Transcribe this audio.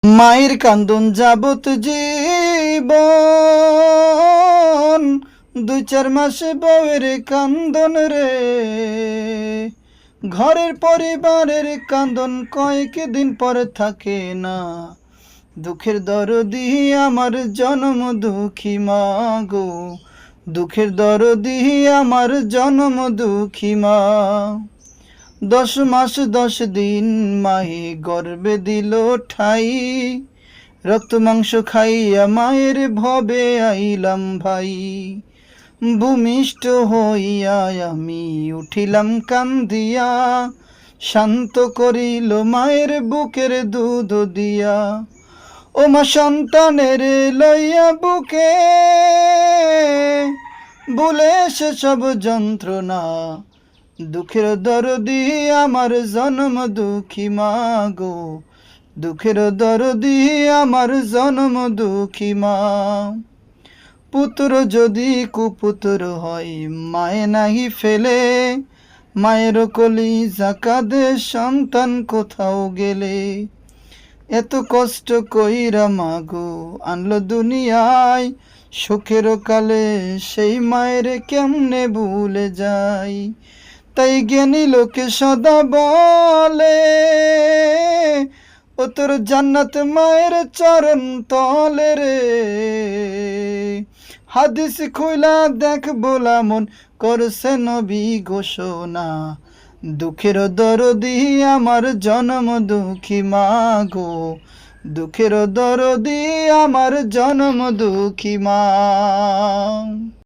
মায়ের কান্দন যাবত জীবন, 2-4 মাস বউয়ের কান্দন রে। ঘরের পরিবারের কান্দন কয়েকদিন পর থাকে না। দুঃখের দরদি আমার জনম দুঃখী মা গো, দুঃখের দরদি আমার জনম দুঃখী মা। 10 মাস 10 দিন মায়ে গর্ভে দিল ঠাই, রক্ত মাংস খাইয়া মায়ের ভবে আইলাম ভাই। ভূমিষ্ঠ হইয়া আমি উঠিলাম কান্দিয়া, শান্ত করিল মায়ের বুকের দুধ দিয়া। ও মা সন্তানের লইয়া বুকে, ভুলে সে সব যন্ত্রণা। দুঃখের দরদি আমার জনম দুঃখী মা গো, দুঃখের দরদি আমার জনম দুঃখী মা। পুত্র যদি কুপুত্র হয় মায়ে নাহি ফেলে, মায়ের কলিজা কাঁদে সন্তান কোথাও গেলে। এত কষ্ট কইরা মাগো আনলো দুনিয়ায়, সুখের কালে সেই মায়ের কেমনে ভুলে যাই। তাই জ্ঞানী লোকে সদা বলে, ও তোর জান্নাত মায়ের চরণ তলে রে। হাদিস খুইলা দেখ বোলা মন করছে নবী ঘোষণা। দুঃখের দরদি আমার জনম দুঃখী মা গো, দুঃখের দরদি আমার জনম দুঃখী মা।